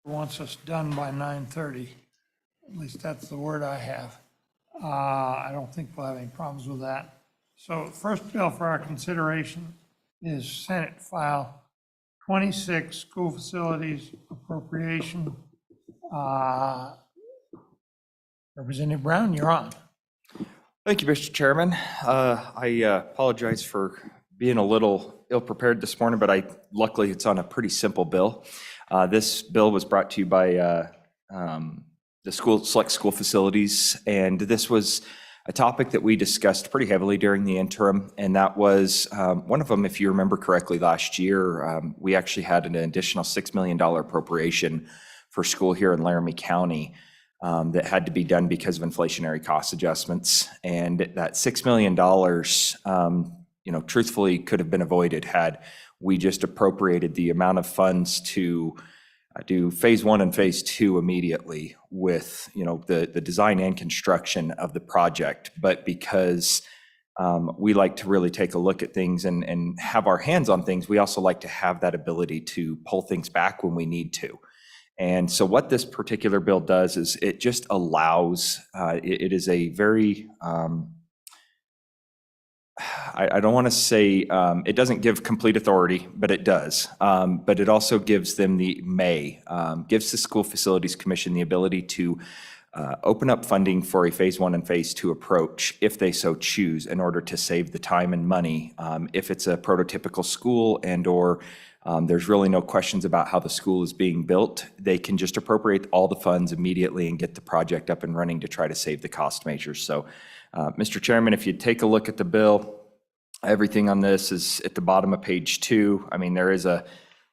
wants us done by 9:30. At least that's the word I have. I don't think we'll have any problems with that. So first bill for our consideration is Senate File 26, School Facilities Appropriation. Representative Brown, you're on. Thank you, Mr. Chairman. I apologize for being a little ill-prepared this morning, but luckily it's on a pretty simple bill. This bill was brought to you by the select school facilities, and this was a topic that we discussed pretty heavily during the interim, and that was one of them, if you remember correctly, last year, we actually had an additional $6 million appropriation for school here in Laramie County that had to be done because of inflationary cost adjustments. And that $6 million, truthfully could have been avoided had we just appropriated the amount of funds to do phase 1 and phase 2 immediately with, the design and construction of the project. But because we like to really take a look at things and have our hands on things, we also like to have that ability to pull things back when we need to. And so what this particular bill does is it just allows, it is a very, I don't want to say, it doesn't give complete authority, but it does. But it also gives them gives the School Facilities Commission the ability to open up funding for a phase 1 and phase 2 approach if they so choose in order to save the time and money. If it's a prototypical school or there's really no questions about how the school is being built, they can just appropriate all the funds immediately and get the project up and running to try to save the cost measures. So, Mr. Chairman, if you take a look at the bill, everything on this is at the bottom of page 2. I mean, there is a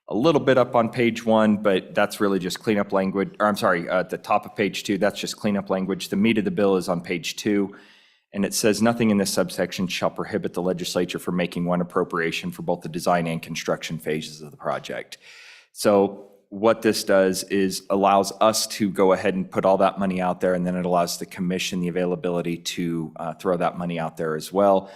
little bit up on page 1, but that's really just cleanup language. Or I'm sorry, at the top of page 2, that's just cleanup language. The meat of the bill is on page 2. And it says nothing in this subsection shall prohibit the legislature from making one appropriation for both the design and construction phases of the project. So what this does is allows us to go ahead and put all that money out there, and then it allows the commission the availability to throw that money out there as well.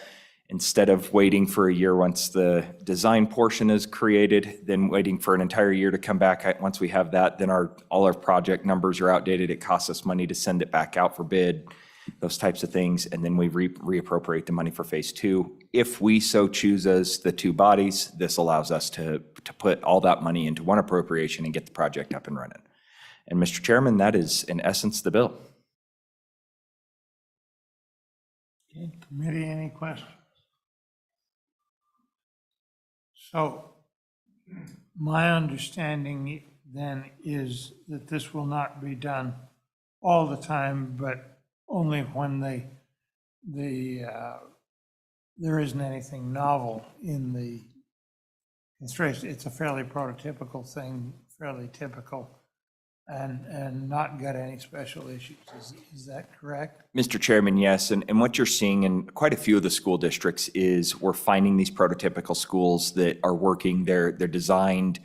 Instead of waiting for a year once the design portion is created, then waiting for an entire year to come back. Once we have that, then all our project numbers are outdated. It costs us money to send it back out for bid, those types of things, and then we reappropriate the money for phase 2. If we so choose as the two bodies, this allows us to put all that money into one appropriation and get the project up and running. And Mr. Chairman, that is in essence the bill. Okay, committee, any questions? So my understanding then is that this will not be done all the time, but only when there isn't anything novel in the construction. It's a fairly prototypical thing, fairly typical, and not got any special issues. Is that correct? Mr. Chairman, yes. And what you're seeing in quite a few of the school districts is we're finding these prototypical schools that are working. They're designed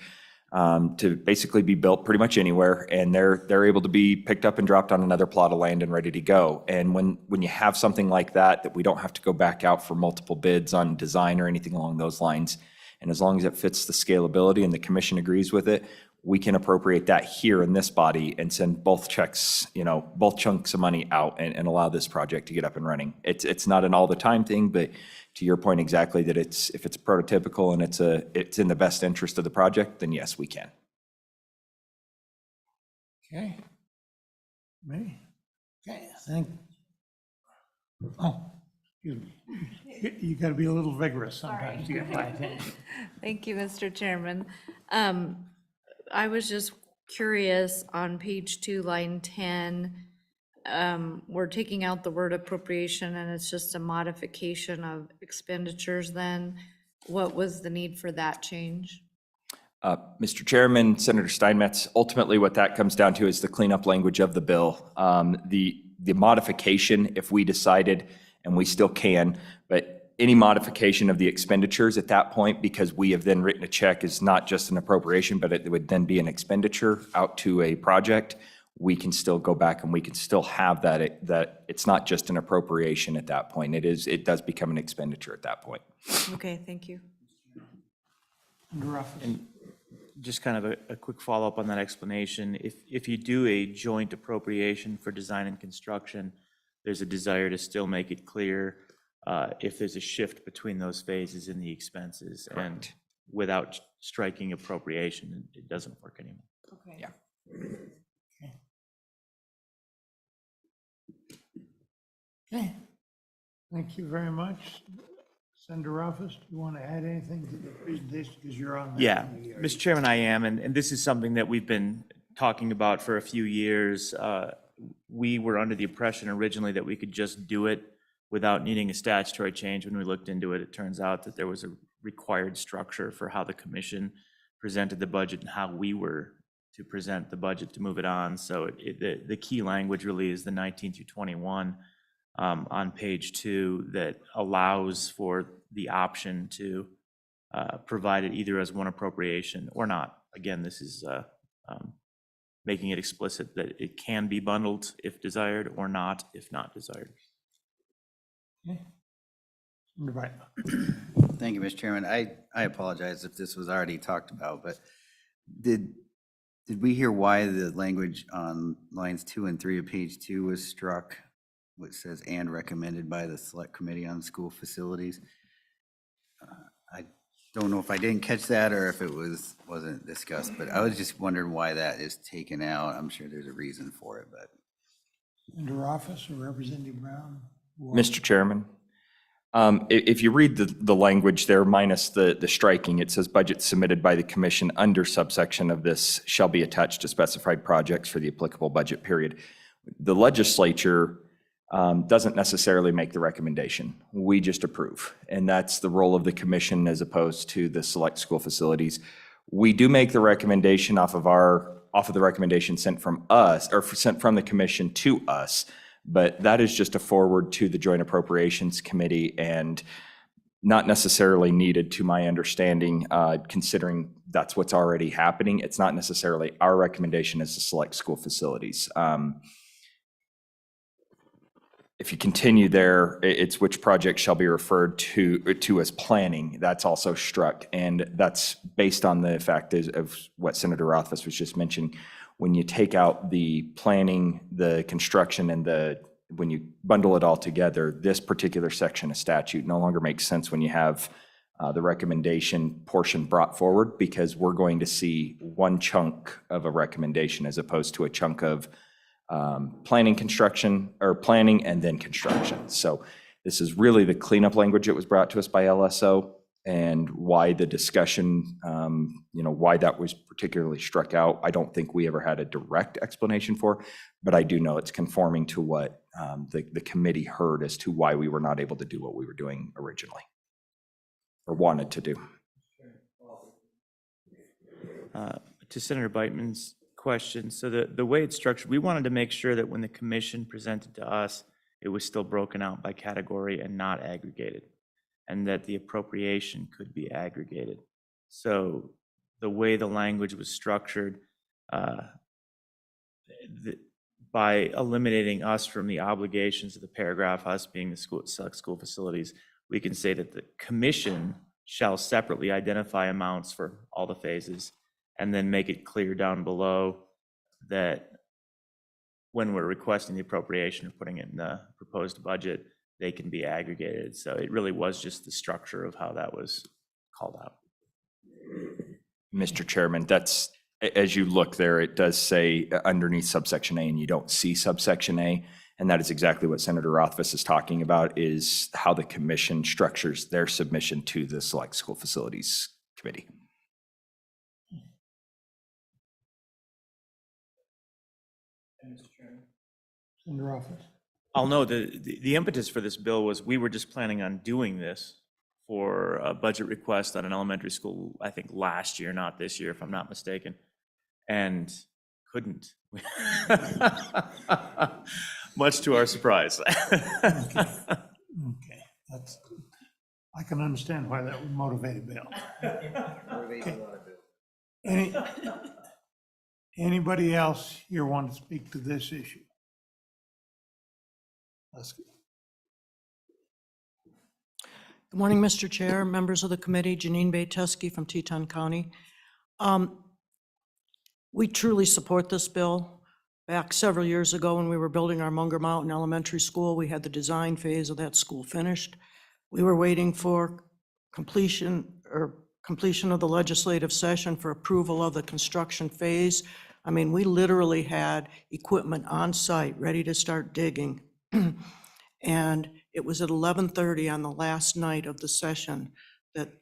to basically be built pretty much anywhere, and they're able to be picked up and dropped on another plot of land and ready to go. And when you have something like that we don't have to go back out for multiple bids on design or anything along those lines, and as long as it fits the scalability and the commission agrees with it, we can appropriate that here in this body and send both checks, both chunks of money out and allow this project to get up and running. It's not an all the time thing, but to your point exactly that if it's prototypical and it's in the best interest of the project, then yes, we can. Okay. Me? Okay, excuse me. You got to be a little vigorous sometimes to get my attention. Thank you, Mr. Chairman. I was just curious, on page 2, line 10, we're taking out the word appropriation and it's just a modification of expenditures then. What was the need for that change? Mr. Chairman, Senator Steinmetz, ultimately what that comes down to is the cleanup language of the bill. The modification, if we decided, and we still can, but any modification of the expenditures at that point, because we have then written a check, is not just an appropriation, but it would then be an expenditure out to a project. We can still go back and we can still have that it's not just an appropriation at that point. It does become an expenditure at that point. Okay, thank you. just kind of a quick follow-up on that explanation. If you do a joint appropriation for design and construction, there's a desire to still make it clear if there's a shift between those phases in the expenses. And without striking appropriation, it doesn't work anymore. Okay. Yeah. Okay, thank you very much. Senator Office, do you want to add anything to the presentation, because you're on that Yeah, committee, are Mr. Chairman, I am, and this is something that we've been talking about for a few years. We were under the impression originally that we could just do it without needing a statutory change. When we looked into it, it turns out that there was a required structure for how the commission presented the budget and how we were to present the budget to move it on. So the key language really is the 19 through 21 on page 2 that allows for the option to provide it either as one appropriation or not. Again, this is making it explicit that it can be bundled if desired or not if not desired. Okay. Senator Brightman. Thank you, Mr. Chairman. I apologize if this was already talked about, but did we hear why the language on lines 2 and 3 of page 2 was struck, which says "and recommended by the Select Committee on School Facilities"? I don't know if I didn't catch that or if it wasn't discussed, but I was just wondering why that is taken out. I'm sure there's a reason for it, but. Senator Office or Representative Brown? Mr. Chairman, if you read the language there minus the striking, it says budget submitted by the commission under subsection of this shall be attached to specified projects for the applicable budget period. The legislature doesn't necessarily make the recommendation. We just approve. And that's the role of the commission as opposed to the select school facilities. We do make the recommendation off of the recommendation sent from us, or sent from the commission to us, but that is just a forward to the Joint Appropriations Committee and not necessarily needed, to my understanding, considering that's what's already happening. It's not necessarily our recommendation as the select school facilities. If you continue there, it's which project shall be referred to as planning. That's also struck, and that's based on the fact of what Senator Rothfuss was just mentioning. When you take out the planning, the construction, and when you bundle it all together, this particular section of statute no longer makes sense when you have the recommendation portion brought forward, because we're going to see one chunk of a recommendation as opposed to a chunk of planning and then construction. So this is really the cleanup language that was brought to us by LSO, and why the discussion, why that was particularly struck out. I don't think we ever had a direct explanation for, but I do know it's conforming to what the committee heard as to why we were not able to do what we were doing originally, or wanted to do. To Senator Beitman's question, so the way it's structured, we wanted to make sure that when the commission presented to us, it was still broken out by category and not aggregated, and that the appropriation could be aggregated. So the way the language was structured, by eliminating us from the obligations of the paragraph, us being the select school facilities, we can say that the commission shall separately identify amounts for all the phases, and then make it clear down below that when we're requesting the appropriation or putting it in the proposed budget, they can be aggregated. So it really was just the structure of how that was called out. Mr. Chairman, that's, as you look there, it does say underneath subsection A, and you don't see subsection A. And that is exactly what Senator Rothfuss is talking about, is how the commission structures their submission to the Select School Facilities Committee. Senator Office. I'll know the impetus for this bill was we were just planning on doing this for a budget request on an elementary school, I think last year, not this year, if I'm not mistaken, and couldn't. Much to our surprise. Okay, that's, I can understand why that would motivate a bill. Okay. Anybody else here want to speak to this issue? Let's go. Good morning, Mr. Chair, members of the committee, Janine Bay-Teskey from Teton County. We truly support this bill. Back several years ago, when we were building our Munger Mountain Elementary School, we had the design phase of that school finished. We were waiting for completion of the legislative session for approval of the construction phase. I mean, we literally had equipment on site, ready to start digging. And it was at 11:30 on the last night of the session that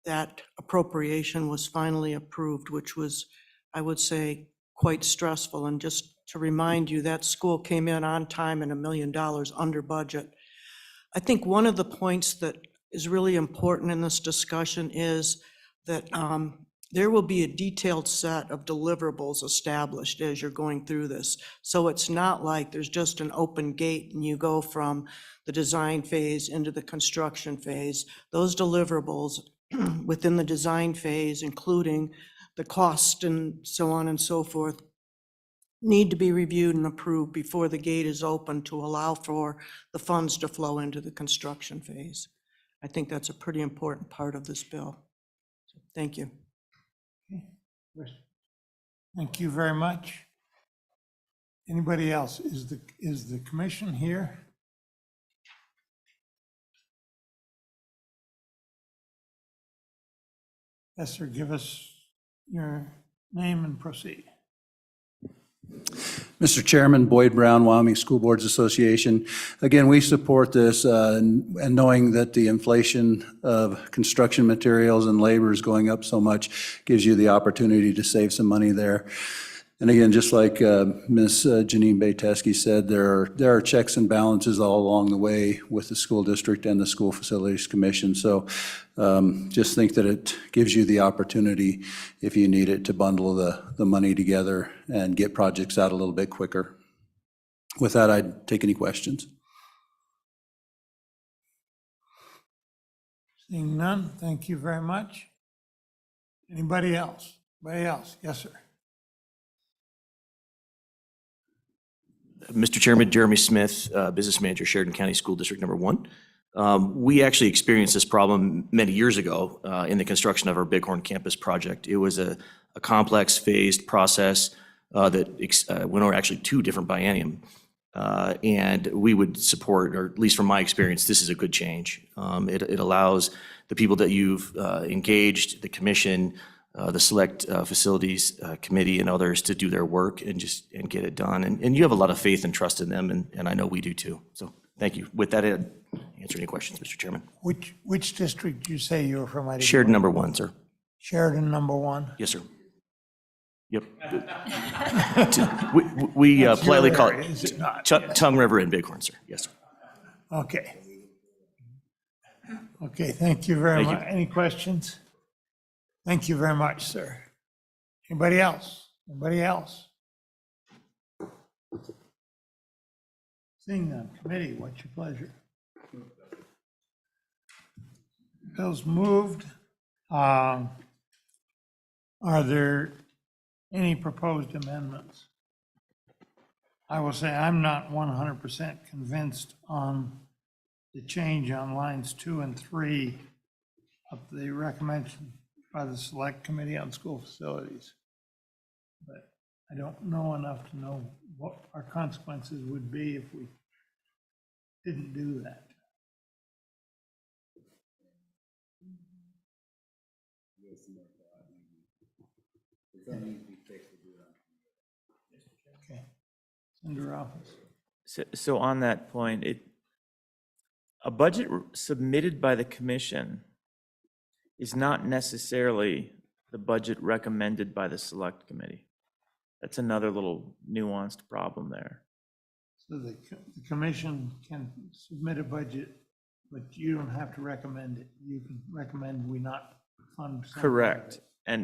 that appropriation was finally approved, which was, I would say, quite stressful. And just to remind you, that school came in on time and $1 million under budget. I think one of the points that is really important in this discussion is that there will be a detailed set of deliverables established as you're going through this. So it's not like there's just an open gate and you go from the design phase into the construction phase. Those deliverables within the design phase, including the cost and so on and so forth, need to be reviewed and approved before the gate is open to allow for the funds to flow into the construction phase. I think that's a pretty important part of this bill. So, thank you. Thank you very much. Anybody else? Is the commission here? Yes, sir, give us your name and proceed. Mr. Chairman, Boyd Brown, Wyoming School Boards Association. Again, we support this, and knowing that the inflation of construction materials and labor is going up so much gives you the opportunity to save some money there. And again, just like Ms. Janine Bayteski said, there are checks and balances all along the way with the school district and the School Facilities Commission. So just think that it gives you the opportunity, if you need it, to bundle the money together and get projects out a little bit quicker. With that, I'd take any questions. Seeing none, thank you very much. Anybody else? Anybody else? Yes, sir. Mr. Chairman, Jeremy Smith, Business Manager, Sheridan County School District Number 1. We actually experienced this problem many years ago in the construction of our Bighorn campus project. It was a complex phased process that went over actually 2 different biennium. And we would support, or at least from my experience, this is a good change. It allows the people that you've engaged, the commission, the select facilities committee and others to do their work and get it done. And you have a lot of faith and trust in them, and I know we do too. So thank you. With that, I'd answer any questions, Mr. Chairman. Which district did you say you were from? Sheridan Number 1, sir. Sheridan Number 1? Yes, sir. Yep. We That's politely your call area, is it not? it Tongue River and Bighorn, sir. Yes, sir. Okay. Okay, thank you very Thank you. much. Any questions? Thank you very much, sir. Anybody else? Anybody else? Seeing none, committee, what's your pleasure? Bill's moved. Are there any proposed amendments? I will say I'm not 100% convinced on the change on lines 2 and 3 of the recommendation by the Select Committee on School Facilities. But I don't know enough to know what our consequences would be if we didn't do that. Okay, it's in your office. So on that point, a budget submitted by the commission is not necessarily the budget recommended by the select committee. That's another little nuanced problem there. So the commission can submit a budget, but you don't have to recommend it. You can recommend we not fund. some part of Correct. it.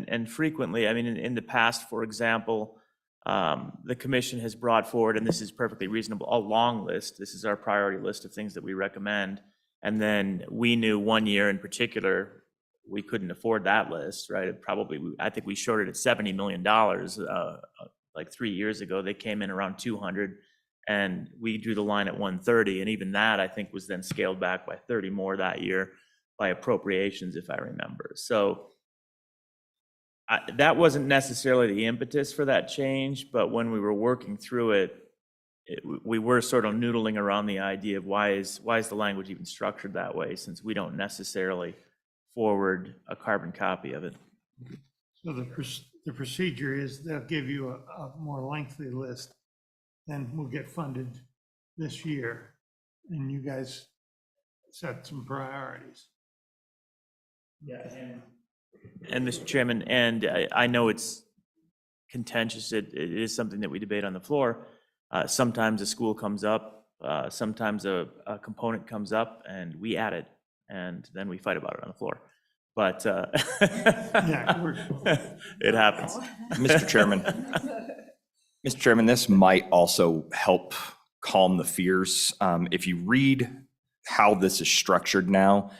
And frequently, I mean, in the past, for example, the commission has brought forward, and this is perfectly reasonable, a long list. This is our priority list of things that we recommend. And then we knew one year in particular, we couldn't afford that list, right? I think we shorted at $70 million like 3 years ago. They came in around 200, and we drew the line at 130. And even that, I think, was then scaled back by 30 more that year by appropriations, if I remember. So That wasn't necessarily the impetus for that change, but when we were working through it, we were sort of noodling around the idea of why is the language even structured that way, since we don't necessarily forward a carbon copy of it. So the procedure is they'll give you a more lengthy list, then we'll get funded this year, and you guys set some priorities. And Mr. Chairman, and I know it's contentious, it is something that we debate on the floor. Sometimes a school comes up, sometimes a component comes up, and we add it, and then we fight about it on the floor. But it happens. Mr. Chairman. Mr. Chairman, this might also help calm the fears. If you read how this is structured now,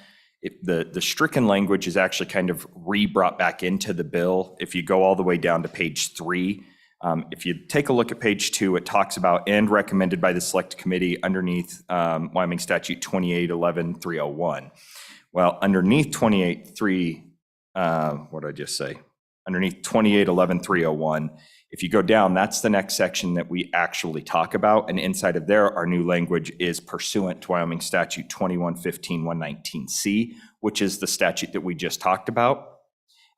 the stricken language is actually kind of re-brought back into the bill. If you go all the way down to page 3, if you take a look at page 2, it talks about and recommended by the select committee underneath Wyoming Statute 2811-301. Well, underneath 28.3, what did I just say? Underneath 2811-301, if you go down, that's the next section that we actually talk about. And inside of there, our new language is pursuant to Wyoming Statute 2115-119C, which is the statute that we just talked about.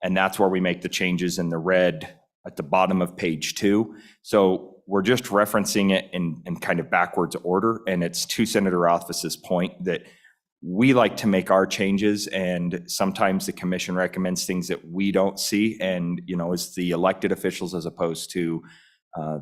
And that's where we make the changes in the red at the bottom of page 2. So we're just referencing it in kind of backwards order. And it's to Senator Rothfuss's point that we like to make our changes, and sometimes the commission recommends things that we don't see. And, you know, as the elected officials, as opposed to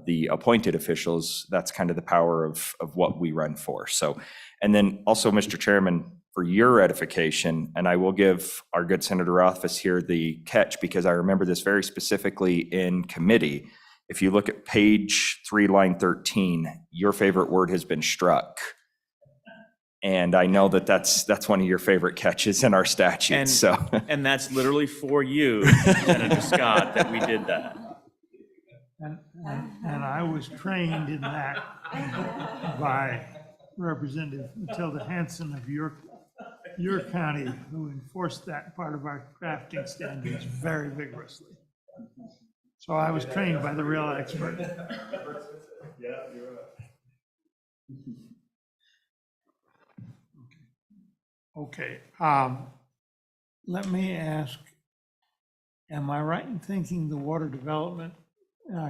the appointed officials, that's kind of the power of what we run for. So, and then also, Mr. Chairman, for your edification, and I will give our good Senator Rothfuss here the catch, because I remember this very specifically in committee. If you look at page 3, line 13, your favorite word has been struck. And I know that that's one of your favorite catches in our statute, And, so. and that's literally for you, Senator Scott, that we did that. And I was trained in that by Representative Matilda Hanson of your county, who enforced that part of our crafting standards very vigorously. So I was trained by the real expert. Yeah, you're right. Okay, let me ask, am I right in thinking the Water Development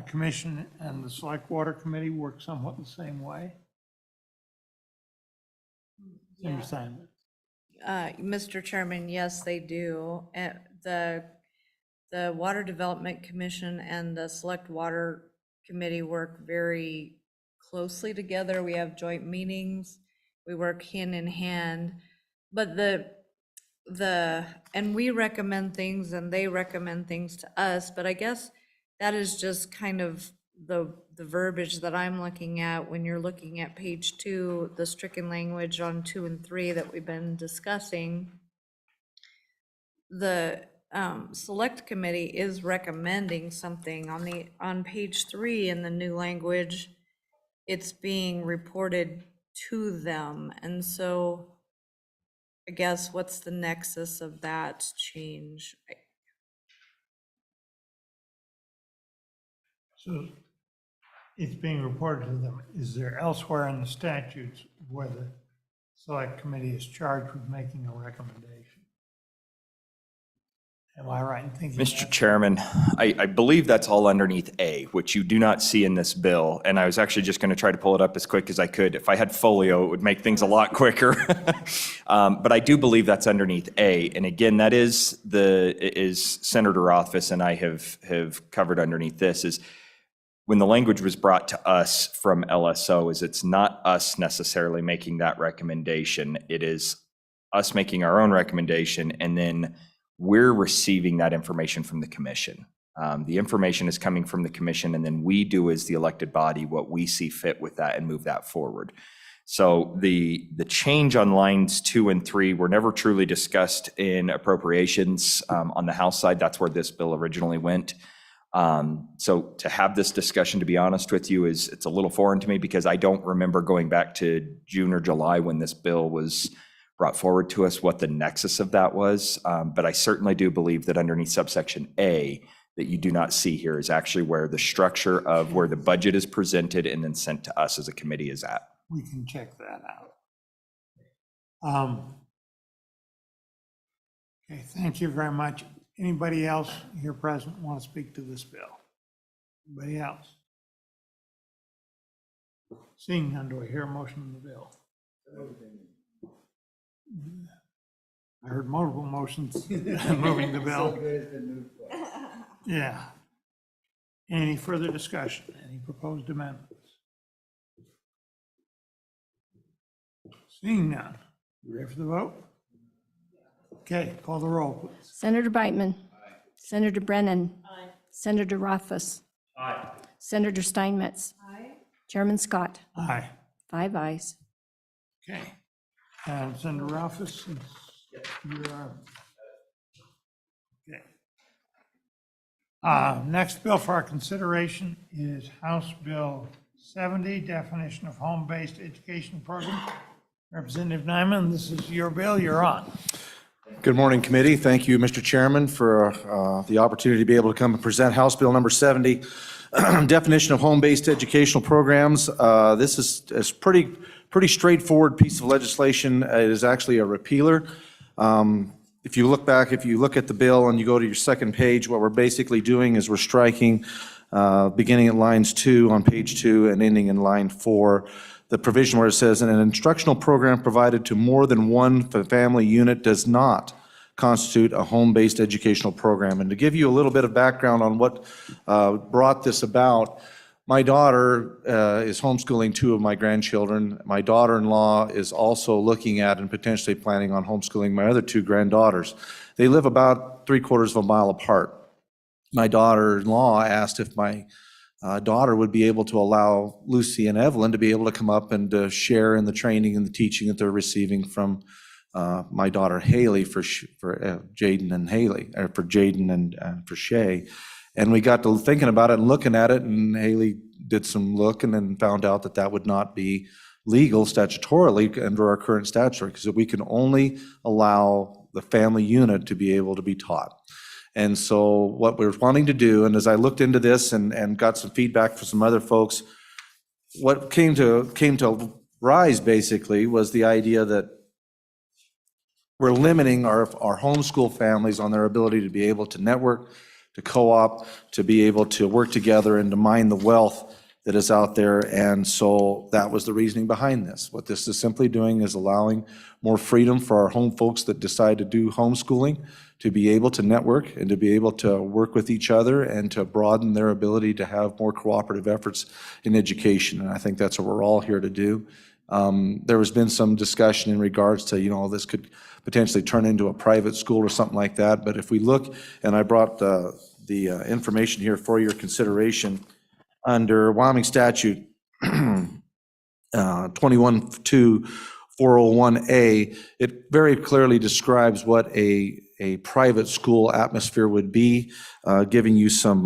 Commission and the Select Water Committee work somewhat the same way? Same assignment. Mr. Chairman, yes, they do. The Water Development Commission and the Select Water Committee work very closely together. We have joint meetings. We work hand in hand. But and we recommend things and they recommend things to us, but I guess that is just kind of the verbiage that I'm looking at when you're looking at page 2, the stricken language on 2 and 3 that we've been discussing. The select committee is recommending something on page 3 in the new language. It's being reported to them, and so I guess what's the nexus of that change? So it's being reported to them. Is there elsewhere in the statutes where the Select Committee is charged with making a recommendation? Am I right in thinking Mr. that? Chairman, I believe that's all underneath A, which you do not see in this bill. And I was actually just going to try to pull it up as quick as I could. If I had folio, it would make things a lot quicker. But I do believe that's underneath A. And again, that is Senator Rothfuss and I have covered underneath this, is when the language was brought to us from LSO, is it's not us necessarily making that recommendation. It is us making our own recommendation, and then we're receiving that information from the commission. The information is coming from the commission, and then we do as the elected body what we see fit with that and move that forward. So the change on lines 2 and 3 were never truly discussed in appropriations on the House side. That's where this bill originally went. So to have this discussion, to be honest with you, it's a little foreign to me, because I don't remember going back to June or July when this bill was brought forward to us, what the nexus of that was. But I certainly do believe that underneath subsection A, that you do not see here is actually where the structure of where the budget is presented and then sent to us as a committee is at. We can check that out. Okay, thank you very much. Anybody else here present want to speak to this bill? Anybody else? Seeing none, do I hear a motion on the bill? I heard multiple motions moving the bill. Yeah. Any further discussion? Any proposed amendments? Seeing none, you ready for the vote? Okay, call the roll, please. Senator Brightman. Senator Brennan. Senator Rothfuss. Senator Steinmetz. Chairman Scott. Aye. 5 ayes. Okay. And Senator Ralphus, you're, okay. Next bill for our consideration is House Bill 70, definition of home-based education program. Representative Nyman, this is your bill, you're on. Good morning, committee. Thank you, Mr. Chairman, for the opportunity to be able to come and present House Bill number 70, definition of home-based educational programs. This is pretty straightforward piece of legislation. It is actually a repealer. If you look back, if you look at the bill and you go to your second page, what we're basically doing is we're striking, beginning at lines 2 on page 2 and ending in line 4, the provision where it says, an instructional program provided to more than one family unit does not constitute a home-based educational program. And to give you a little bit of background on what brought this about, my daughter is homeschooling 2 of my grandchildren. My daughter-in-law is also looking at and potentially planning on homeschooling my other 2 granddaughters. They live about 3/4 of a mile apart. My daughter-in-law asked if my daughter would be able to allow Lucy and Evelyn to be able to come up and share in the training and the teaching that they're receiving from my daughter Haley for Jaden and Haley, or for Jaden and for Shay. And we got to thinking about it and looking at it, and Haley did some looking and found out that that would not be legal statutorily under our current statute, because we can only allow the family unit to be able to be taught. And so what we're wanting to do, and as I looked into this and got some feedback from some other folks, what came to rise basically was the idea that we're limiting our homeschool families on their ability to be able to network, to co-op, to be able to work together and to mine the wealth that is out there. And so that was the reasoning behind this. What this is simply doing is allowing more freedom for our home folks that decide to do homeschooling to be able to network and to be able to work with each other and to broaden their ability to have more cooperative efforts in education. And I think that's what we're all here to do. There has been some discussion in regards to, this could potentially turn into a private school or something like that. But if we look, and I brought the information here for your consideration, under Wyoming statute 21-401A, it very clearly describes what a private school atmosphere would be, giving you some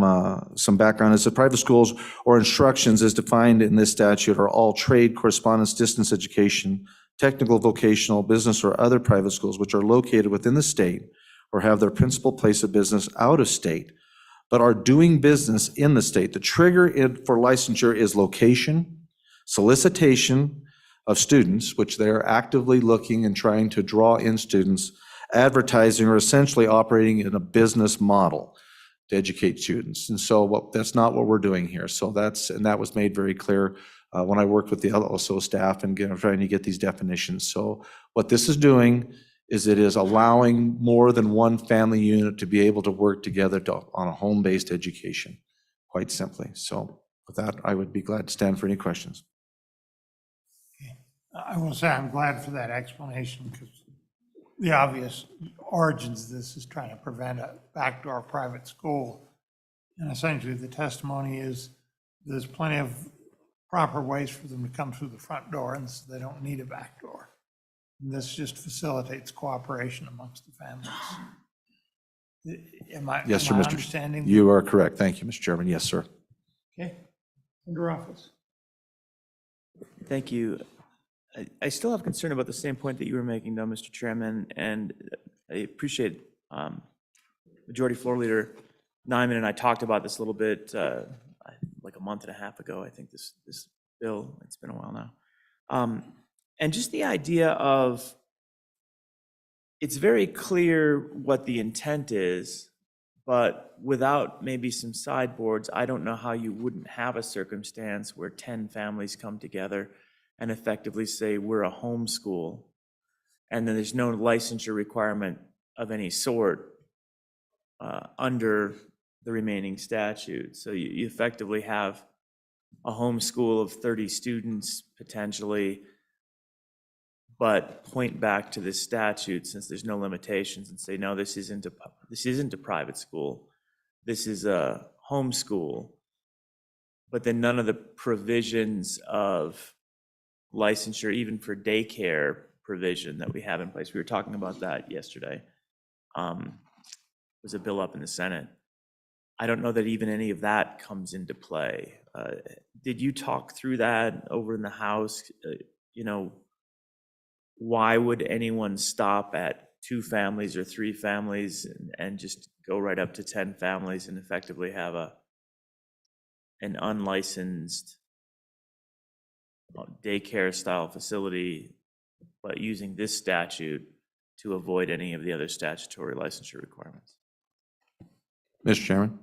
background. As the private schools or instructions as defined in this statute are all trade, correspondence, distance education, technical, vocational, business, or other private schools which are located within the state or have their principal place of business out of state, but are doing business in the state. The trigger for licensure is location, solicitation of students, which they're actively looking and trying to draw in students, advertising, or essentially operating in a business model to educate students. And so that's not what we're doing here. So that was made very clear when I worked with the LSO staff and trying to get these definitions. So what this is doing is it is allowing more than one family unit to be able to work together on a home-based education, quite simply. So with that, I would be glad to stand for any questions. I will say I'm glad for that explanation, because the obvious origins of this is trying to prevent a backdoor private school. And essentially the testimony is there's plenty of proper ways for them to come through the front door, and so they don't need a back door. And this just facilitates cooperation amongst the families. Yes, sir, am I Mr. understanding? You are correct. Thank you, Mr. Chairman. Yes, sir. Okay. Under office. Thank you. I still have concern about the same point that you were making, though, Mr. Chairman, and I appreciate Majority Floor Leader Nyman and I talked about this a little bit, like a month and a half ago, I think, this bill. It's been a while now. And just the idea of, it's very clear what the intent is, but without maybe some sideboards, I don't know how you wouldn't have a circumstance where 10 families come together and effectively say, we're a homeschool, and then there's no licensure requirement of any sort under the remaining statute. So you effectively have a homeschool of 30 students potentially, but point back to this statute, since there's no limitations, and say, no, this isn't a private school. This is a homeschool. But then none of the provisions of licensure, even for daycare provision that we have in place. We were talking about that yesterday. Was a bill up in the Senate. I don't know that even any of that comes into play. Did you talk through that over in the House? Why would anyone stop at 2 families or 3 families and just go right up to 10 families and effectively have an unlicensed daycare style facility, but using this statute to avoid any of the other statutory licensure requirements? Mr. Chairman.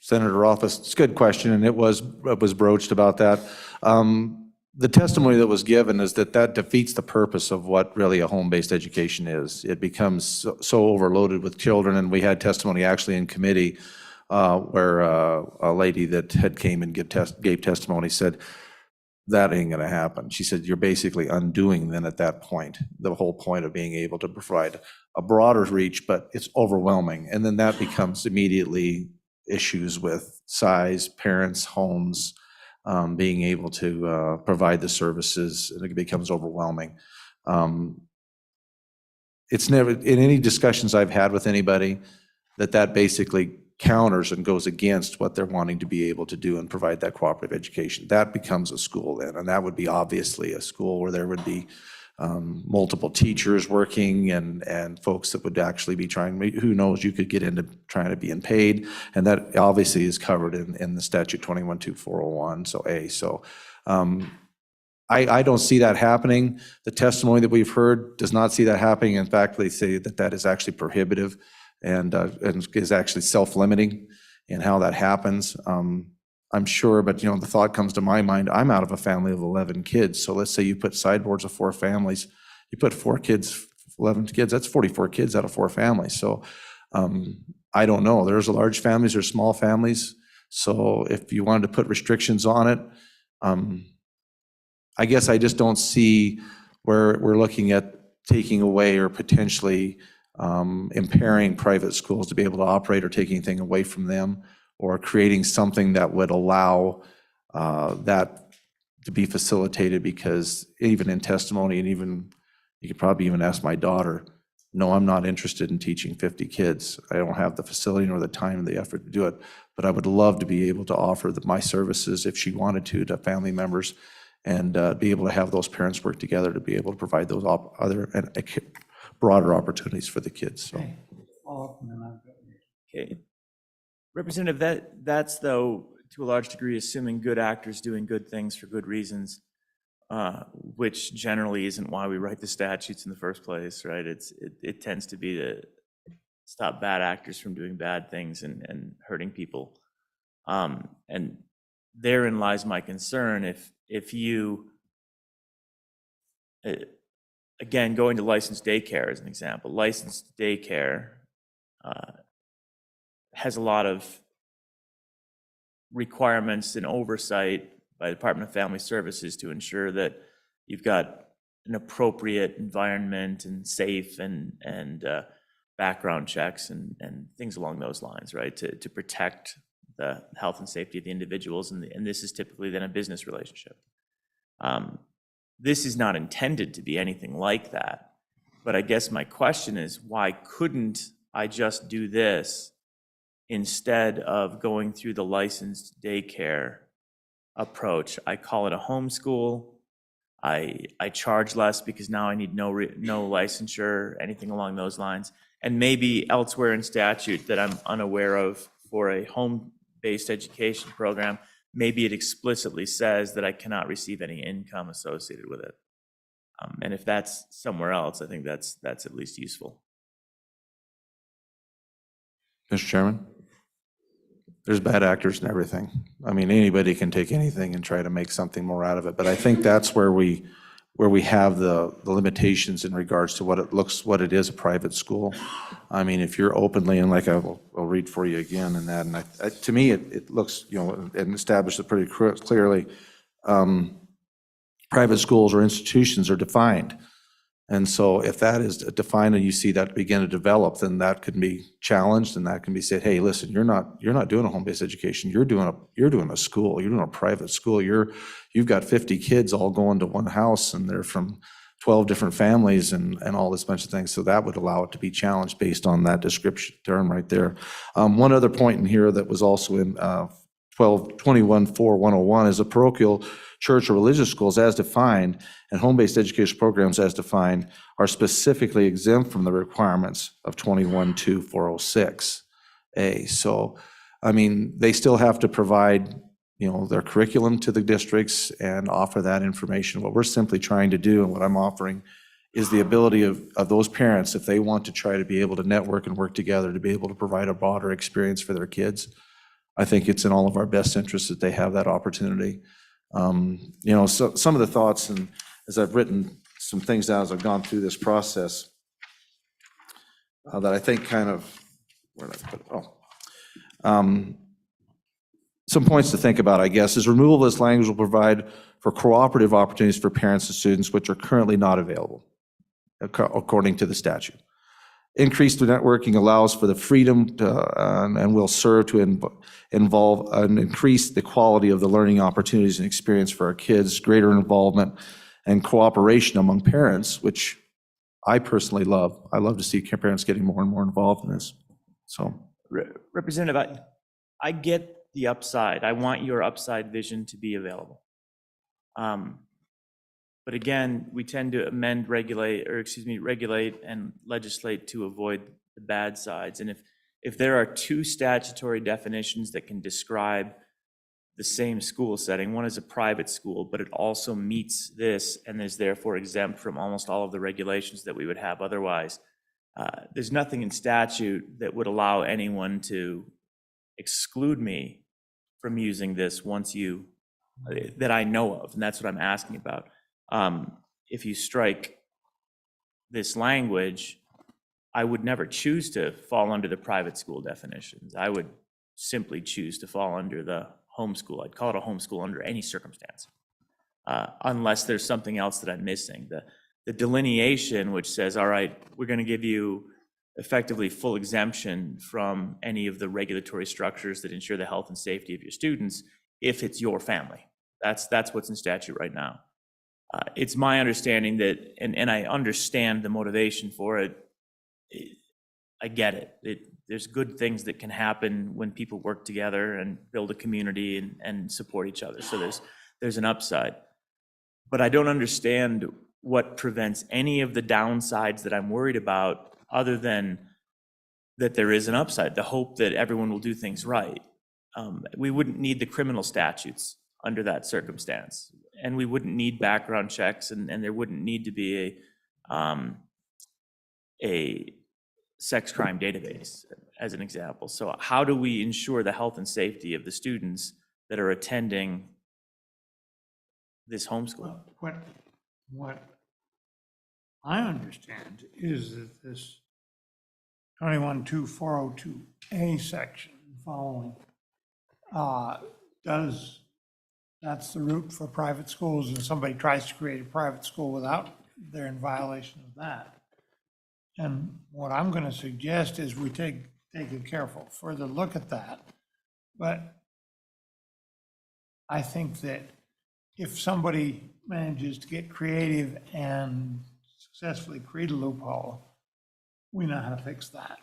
Senator Rothfuss, it's a good question, and it was broached about that. The testimony that was given is that defeats the purpose of what really a home-based education is. It becomes so overloaded with children, and we had testimony actually in committee where a lady that had came and gave testimony said, that ain't gonna happen. She said, you're basically undoing then at that point, the whole point of being able to provide a broader reach, but it's overwhelming. And then that becomes immediately issues with size, parents, homes, being able to provide the services, and it becomes overwhelming. It's never, in any discussions I've had with anybody, that basically counters and goes against what they're wanting to be able to do and provide that cooperative education. That becomes a school then, and that would be obviously a school where there would be multiple teachers working and folks that would actually be trying, who knows, you could get into trying to being paid, and that obviously is covered in the statute 21-2401, so A. So I don't see that happening. The testimony that we've heard does not see that happening. In fact, they say that is actually prohibitive and is actually self-limiting in how that happens. I'm sure, but the thought comes to my mind, I'm out of a family of 11 kids. So let's say you put sideboards of 4 families, you put 4 kids, 11 kids, that's 44 kids out of 4 families. So I don't know. There's large families, there's small families. So if you wanted to put restrictions on it, I guess I just don't see where we're looking at taking away or potentially impairing private schools to be able to operate or take anything away from them, or creating something that would allow that to be facilitated, because even in testimony, and even, you could probably even ask my daughter, no, I'm not interested in teaching 50 kids. I don't have the facility nor the time or the effort to do it, but I would love to be able to offer my services if she wanted to family members, and be able to have those parents work together to be able to provide those other and broader opportunities for the kids. So. Okay. Representative, that's though, to a large degree, assuming good actors doing good things for good reasons, which generally isn't why we write the statutes in the first place, right? It tends to be to stop bad actors from doing bad things and hurting people. And therein lies my concern. If you, again, going to licensed daycare as an example, licensed daycare has a lot of requirements and oversight by the Department of Family Services to ensure that you've got an appropriate environment and safe and background checks and things along those lines, right? To protect the health and safety of the individuals, and this is typically then a business relationship. This is not intended to be anything like that, but I guess my question is, why couldn't I just do this instead of going through the licensed daycare approach? I call it a homeschool. I charge less because now I need no licensure, anything along those lines. And maybe elsewhere in statute that I'm unaware of for a home-based education program, maybe it explicitly says that I cannot receive any income associated with it. And if that's somewhere else, I think that's at least useful. Mr. Chairman? There's bad actors in everything. I mean, anybody can take anything and try to make something more out of it, but I think that's where we have the limitations in regards to what it is, a private school. I mean, if you're openly, and like I'll read for you again and that, and to me, it looks, and established it pretty clearly, private schools or institutions are defined. And so if that is defined and you see that begin to develop, then that can be challenged and that can be said, hey, listen, you're not doing a home-based education. You're doing a school. You're doing a private school. You've got 50 kids all going to one house and they're from 12 different families and all this bunch of things. So that would allow it to be challenged based on that description term right there. One other point in here that was also in 1221.4.101 is a parochial church or religious schools as defined and home-based education programs as defined are specifically exempt from the requirements of 21.2.406A. So, I mean, they still have to provide, their curriculum to the districts and offer that information. What we're simply trying to do and what I'm offering is the ability of those parents, if they want to try to be able to network and work together to be able to provide a broader experience for their kids. I think it's in all of our best interests that they have that opportunity. So some of the thoughts, and as I've written some things down as I've gone through this process, that I think kind of, where did I put it? Some points to think about, I guess, is removal of this language will provide for cooperative opportunities for parents and students which are currently not available, according to the statute. Increased networking allows for the freedom and will serve to involve and increase the quality of the learning opportunities and experience for our kids, greater involvement and cooperation among parents, which I personally love. I love to see parents getting more and more involved in this. So, Representative, I get the upside. I want your upside vision to be available. But again, we tend to regulate and legislate to avoid the bad sides. And if there are two statutory definitions that can describe the same school setting, one is a private school, but it also meets this and is therefore exempt from almost all of the regulations that we would have otherwise. There's nothing in statute that would allow anyone to exclude me from using this that I know of, and that's what I'm asking about. If you strike this language, I would never choose to fall under the private school definitions. I would simply choose to fall under the homeschool. I'd call it a homeschool under any circumstance, unless there's something else that I'm missing. The delineation, which says, all right, we're going to give you effectively full exemption from any of the regulatory structures that ensure the health and safety of your students if it's your family. That's what's in statute right now. It's my understanding that, and I understand the motivation for it. I get it. There's good things that can happen when people work together and build a community and support each other. So there's an upside. But I don't understand what prevents any of the downsides that I'm worried about, other than that there is an upside, the hope that everyone will do things right. We wouldn't need the criminal statutes under that circumstance. And we wouldn't need background checks, and there wouldn't need to be a sex crime database, as an example. So how do we ensure the health and safety of the students that are attending this homeschool? What I understand is that this 21.2.402A section following that's the route for private schools, and somebody tries to create a private school without, they're in violation of that. And what I'm going to suggest is we take a careful further look at that. But I think that if somebody manages to get creative and successfully create a loophole, we know how to fix that.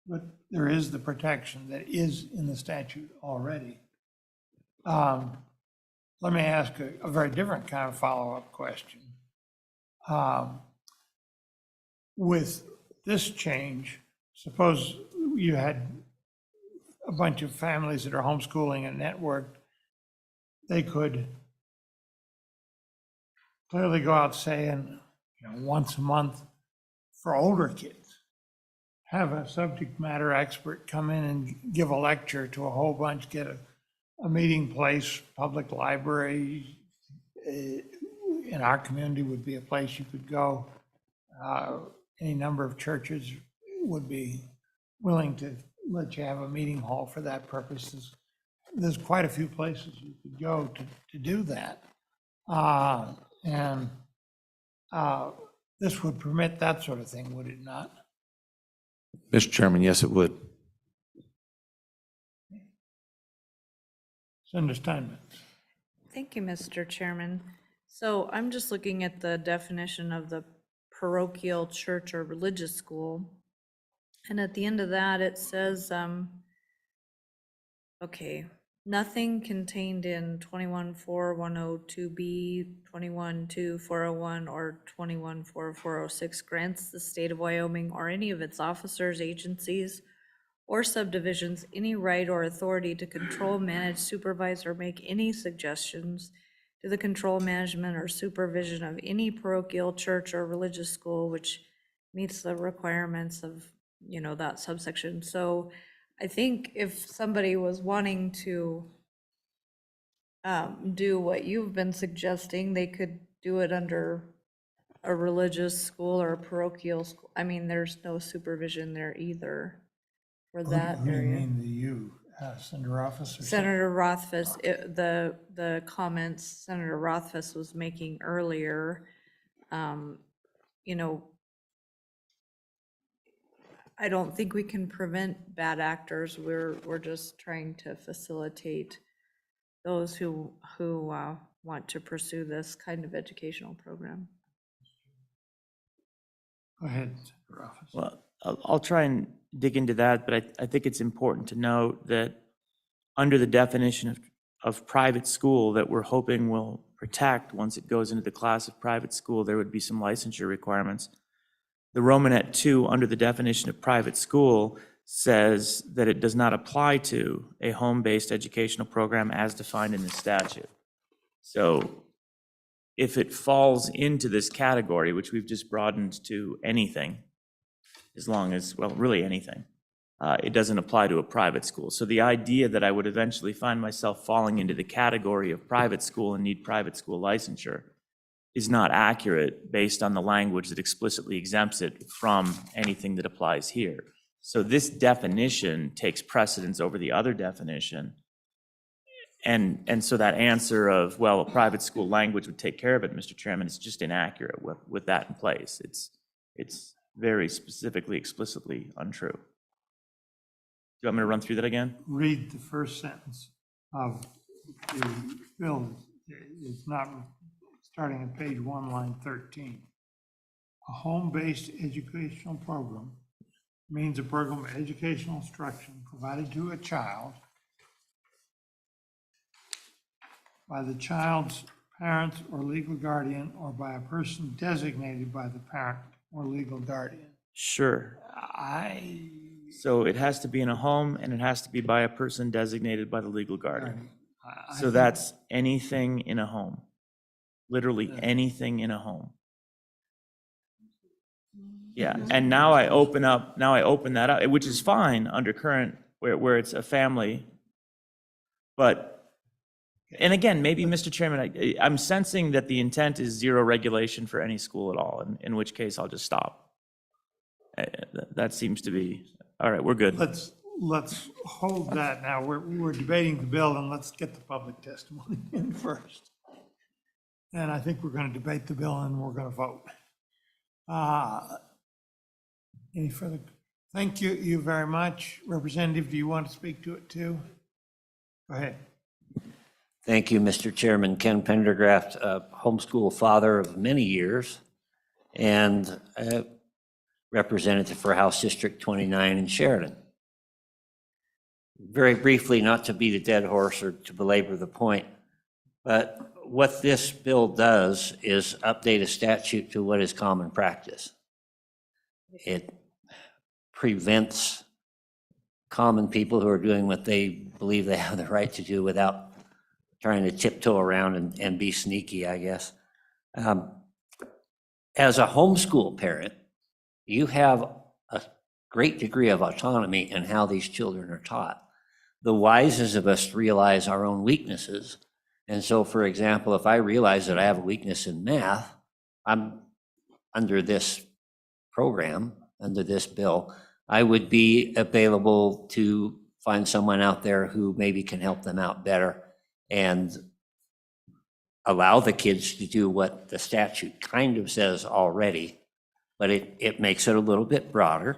But there is the protection that is in the statute already. Let me ask a very different kind of follow-up question. with this change, suppose you had a bunch of families that are homeschooling and networked, they could clearly go out saying, once a month for older kids, have a subject matter expert come in and give a lecture to a whole bunch, get a meeting place, public library, in our community would be a place you could go. Any number of churches would be willing to let you have a meeting hall for that purpose. There's quite a few places you could go to do that. And this would permit that sort of thing, would it not? Mr. Chairman, yes, it would. Senator Steinmetz. Thank you, Mr. Chairman. So I'm just looking at the definition of the parochial church or religious school. And at the end of that, it says, okay, nothing contained in 21.4.102B, 21.2.401, or 21.4.406 grants the state of Wyoming or any of its officers, agencies, or subdivisions any right or authority to control, manage, supervise, or make any suggestions to the control, management, or supervision of any parochial church or religious school which meets the requirements of, that subsection. So I think if somebody was wanting to do what you've been suggesting, they could do it under a religious school or a parochial school. I mean, there's no supervision there either for that Who do you area. mean the you, Senator Officer? Senator Rothfuss, the comments Senator Rothfuss was making earlier, I don't think we can prevent bad actors. We're just trying to facilitate those who want to pursue this kind of educational program. Go ahead, Senator Officer. Well, I'll try and dig into that, but I think it's important to note that under the definition of private school that we're hoping will protect once it goes into the class of private school, there would be some licensure requirements. The Romanet 2 under the definition of private school says that it does not apply to a home-based educational program as defined in the statute. So if it falls into this category, which we've just broadened to anything, as long as, well, really anything, it doesn't apply to a private school. So the idea that I would eventually find myself falling into the category of private school and need private school licensure is not accurate based on the language that explicitly exempts it from anything that applies here. So this definition takes precedence over the other definition. And so that answer of, well, a private school language would take care of it, Mr. Chairman, is just inaccurate with that in place. It's very specifically, explicitly untrue. Do you want me to run through that again? Read the first sentence of the bill. It's not starting at page 1, line 13. A home-based educational program means a program of educational instruction provided to a child by the child's parents or legal guardian or by a person designated by the parent or legal guardian. Sure. So it has to be in a home and it has to be by a person designated by the legal guardian. So that's anything in a home, literally anything in a home. Yeah, and now I open that up, which is fine under current, where it's a family. But, and again, maybe, Mr. Chairman, I'm sensing that the intent is zero regulation for any school at all, in which case I'll just stop. That seems to be, all right, we're good. Let's hold that now. We're debating the bill, and let's get the public testimony in first. And I think we're going to debate the bill and we're going to vote. Any further? Thank you very much. Representative, do you want to speak to it too? Go ahead. Thank you, Mr. Chairman. Ken Pendergraft, a homeschool father of many years and a representative for House District 29 in Sheridan. Very briefly, not to beat a dead horse or to belabor the point, but what this bill does is update a statute to what is common practice. It prevents common people who are doing what they believe they have the right to do without trying to tiptoe around and be sneaky, I guess. As a homeschool parent, you have a great degree of autonomy in how these children are taught. The wisest of us realize our own weaknesses. And so, for example, if I realize that I have a weakness in math, I'm under this program, under this bill, I would be available to find someone out there who maybe can help them out better and allow the kids to do what the statute kind of says already, but it makes it a little bit broader.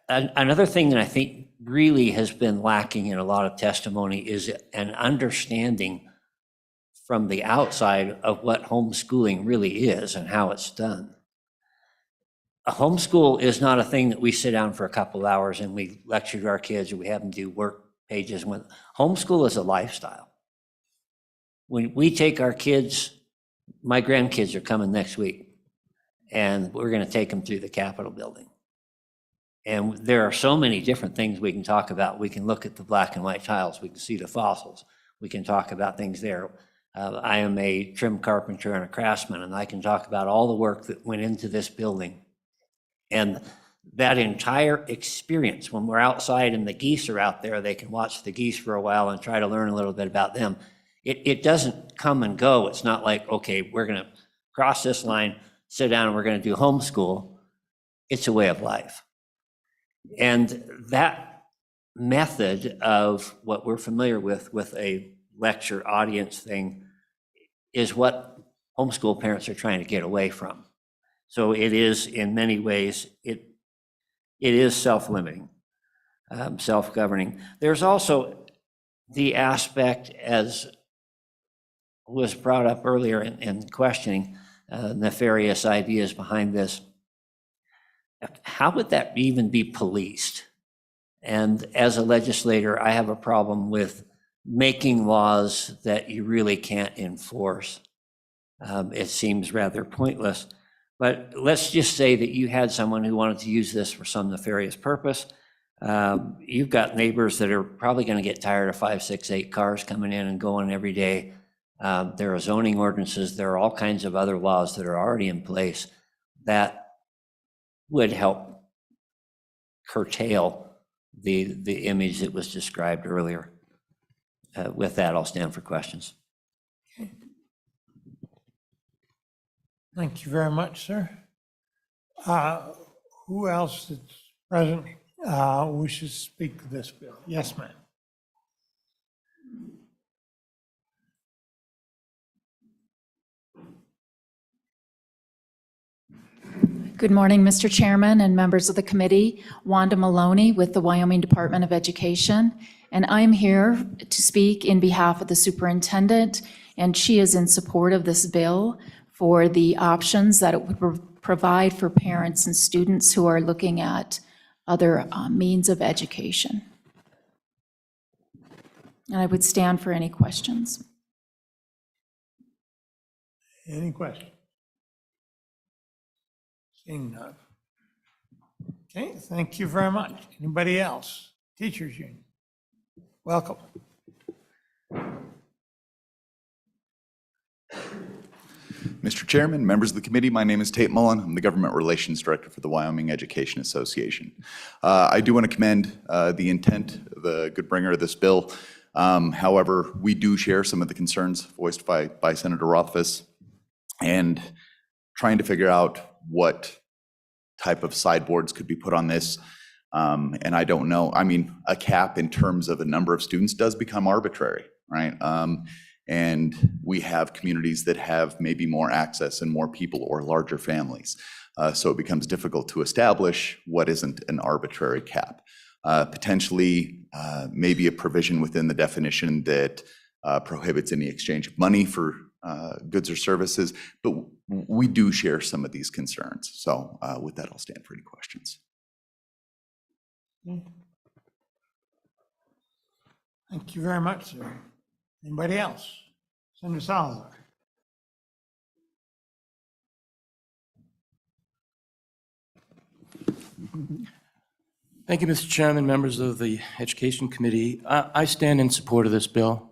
Another thing that I think really has been lacking in a lot of testimony is an understanding from the outside of what homeschooling really is and how it's done. A homeschool is not a thing that we sit down for a couple of hours and we lecture to our kids or we have them do work pages. Homeschool is a lifestyle. When we take our kids, my grandkids are coming next week, and we're going to take them through the Capitol building. And there are so many different things we can talk about. We can look at the black and white tiles. We can see the fossils. We can talk about things there. I am a trim carpenter and a craftsman, and I can talk about all the work that went into this building. And that entire experience, when we're outside and the geese are out there, they can watch the geese for a while and try to learn a little bit about them. It doesn't come and go. It's not like, okay, we're going to cross this line, sit down, and we're going to do homeschool. It's a way of life. And that method of what we're familiar with a lecture audience thing, is what homeschool parents are trying to get away from. So it is, in many ways, it is self-limiting, self-governing. There's also the aspect, as was brought up earlier in questioning, nefarious ideas behind this. How would that even be policed? And as a legislator, I have a problem with making laws that you really can't enforce. It seems rather pointless. But let's just say that you had someone who wanted to use this for some nefarious purpose. You've got neighbors that are probably going to get tired of 5, 6, 8 cars coming in and going every day. There are zoning ordinances. There are all kinds of other laws that are already in place that would help curtail the image that was described earlier. With that, I'll stand for questions. Thank you very much, sir. Who else is present wishes to speak to this bill? Yes, ma'am. Good morning, Mr. Chairman and members of the committee. Wanda Maloney with the Wyoming Department of Education, and I'm here to speak in behalf of the superintendent, and she is in support of this bill for the options that it would provide for parents and students who are looking at other means of education. And I would stand for any questions. Any questions? Seeing none. Okay, thank you very much. Anybody else? Teachers Union. Welcome. Mr. Chairman, members of the committee, my name is Tate Mullen. I'm the Government Relations Director for the Wyoming Education Association. I do want to commend the intent, the good bringer of this bill. However, we do share some of the concerns voiced by Senator Rothfuss, and trying to figure out what type of sideboards could be put on this. And I don't know, I mean, a cap in terms of a number of students does become arbitrary, right? And we have communities that have maybe more access and more people or larger families. So it becomes difficult to establish what isn't an arbitrary cap. Potentially, maybe a provision within the definition that prohibits any exchange of money for goods or services, but we do share some of these concerns. So with that, I'll stand for any questions. Thank you very much, sir. Anybody else? Senator Salazar. Thank you, Mr. Chairman, members of the Education Committee. I stand in support of this bill.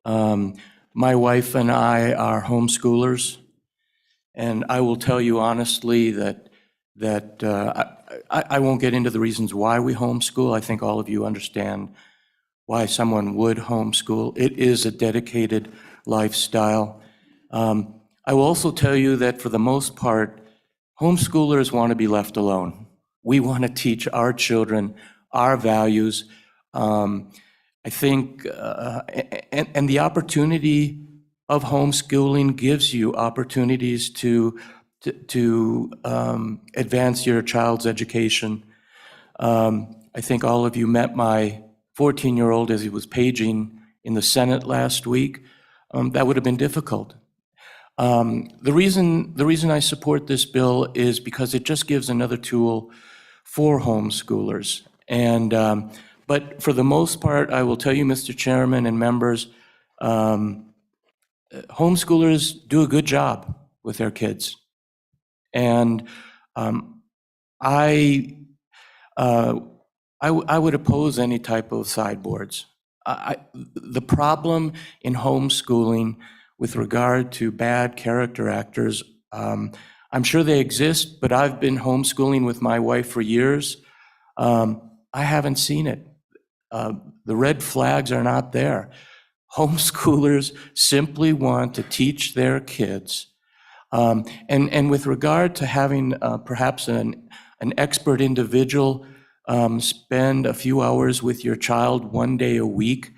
My wife and I are homeschoolers, and I will tell you honestly that I won't get into the reasons why we homeschool. I think all of you understand why someone would homeschool. It is a dedicated lifestyle. I will also tell you that for the most part, homeschoolers want to be left alone. We want to teach our children our values. I think, and the opportunity of homeschooling gives you opportunities to advance your child's education. I think all of you met my 14-year-old as he was paging in the Senate last week. That would have been difficult. The reason I support this bill is because it just gives another tool for homeschoolers. And but for the most part, I will tell you, Mr. Chairman and members, homeschoolers do a good job with their kids. And I would oppose any type of sideboards. The problem in homeschooling with regard to bad character actors, I'm sure they exist, but I've been homeschooling with my wife for years. I haven't seen it. The red flags are not there. Homeschoolers simply want to teach their kids. And with regard to having perhaps an expert individual spend a few hours with your child one day a week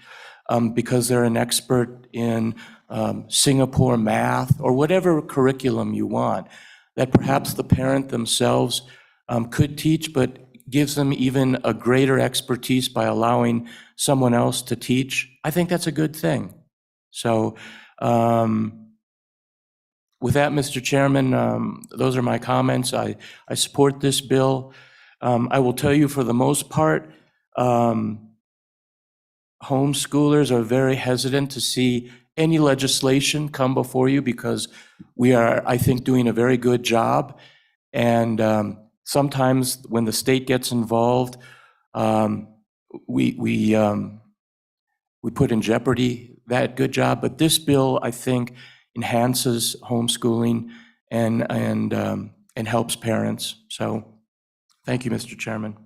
because they're an expert in Singapore math or whatever curriculum you want, that perhaps the parent themselves could teach, but gives them even a greater expertise by allowing someone else to teach, I think that's a good thing. So with that, Mr. Chairman, those are my comments. I support this bill. I will tell you, for the most part, homeschoolers are very hesitant to see any legislation come before you because we are, I think, doing a very good job. And sometimes when the state gets involved, we put in jeopardy that good job. But this bill, I think, enhances homeschooling and helps parents. So thank you, Mr. Chairman.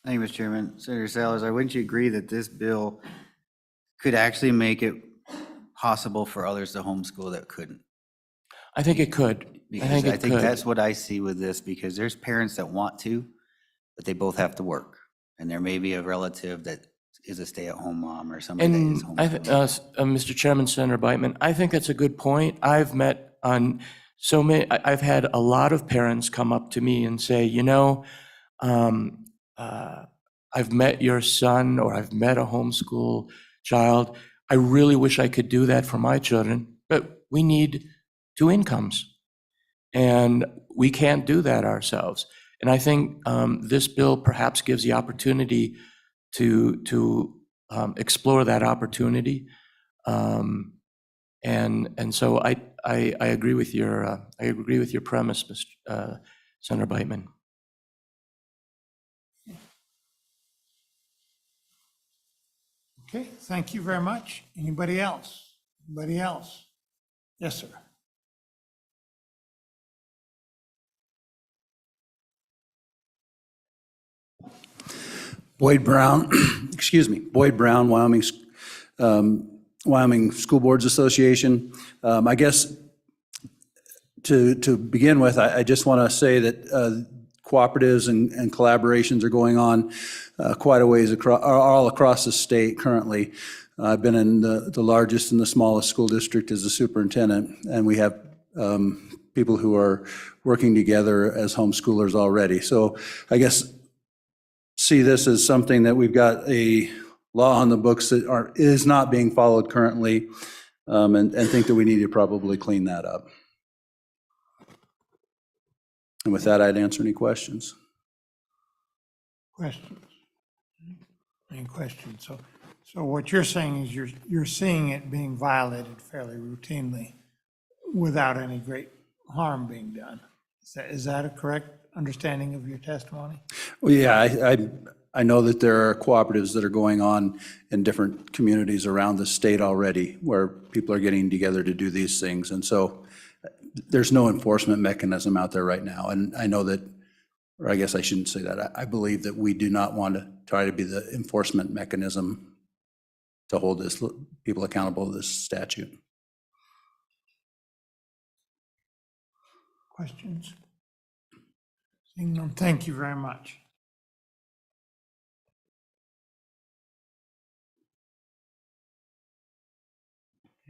Thank you, Mr. Chairman. Senator Salazar, wouldn't you agree that this bill could actually make it possible for others to homeschool that couldn't? I think it could. Because I think I it think could. that's what I see with this, because there's parents that want to, but they both have to work. And there may be a relative that is a stay-at-home mom or somebody that And is home. Mr. Chairman, Senator Beitman, I think that's a good point. I've met on so many, I've had a lot of parents come up to me and say, you know, I've met your son, or I've met a homeschool child. I really wish I could do that for my children, but we need 2 incomes. And we can't do that ourselves. And I think this bill perhaps gives the opportunity to explore that opportunity. And so I agree with your premise, Mr. Senator Beitman. Okay, thank you very much. Anybody else? Anybody else? Yes, sir. Boyd Brown, excuse me, Boyd Brown, Wyoming School Boards Association. I guess to begin with, I just want to say that cooperatives and collaborations are going on quite a ways across, all across the state currently. I've been in the largest and the smallest school district as a superintendent, and we have people who are working together as homeschoolers already. So I guess see this as something that we've got a law on the books that is not being followed currently, and think that we need to probably clean that up. And with that, I'd answer any questions. Questions? Any questions? So what you're saying is you're seeing it being violated fairly routinely without any great harm being done. Is that a correct understanding of your testimony? Well, yeah, I know that there are cooperatives that are going on in different communities around the state already where people are getting together to do these things. And so there's no enforcement mechanism out there right now. And I know that, or I guess I shouldn't say that. I believe that we do not want to try to be the enforcement mechanism to hold people accountable to this statute. Questions? Seeing none, thank you very much.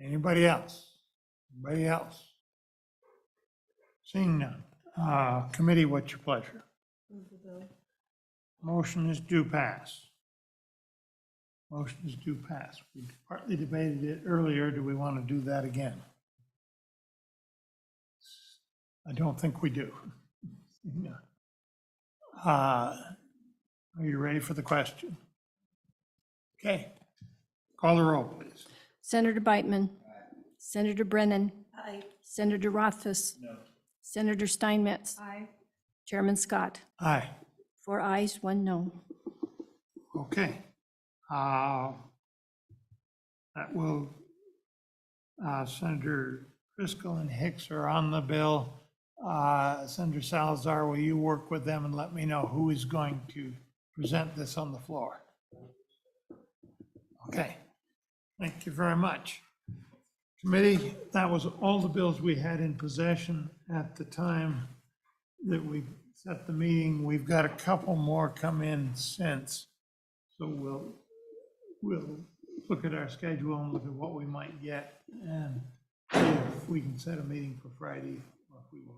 Anybody else? Anybody else? Seeing none. Committee, what's your pleasure? Motion is due pass. Motion is due pass. We partly debated it earlier. Do we want to do that again? I don't think we do. No. Are you ready for the question? Okay. Call the roll, please. Senator Beitman. Senator Brennan. Senator Rothfuss. Senator Steinmetz. Chairman Scott. Aye. 4 ayes, 1 no. Okay. That will, Senator Driscoll and Hicks are on the bill. Senator Salazar, will you work with them and let me know who is going to present this on the floor? Okay. Thank you very much. Committee, that was all the bills we had in possession at the time that we set the meeting. We've got a couple more come in since. So we'll look at our schedule and look at what we might get and see if we can set a meeting for Friday or if we will.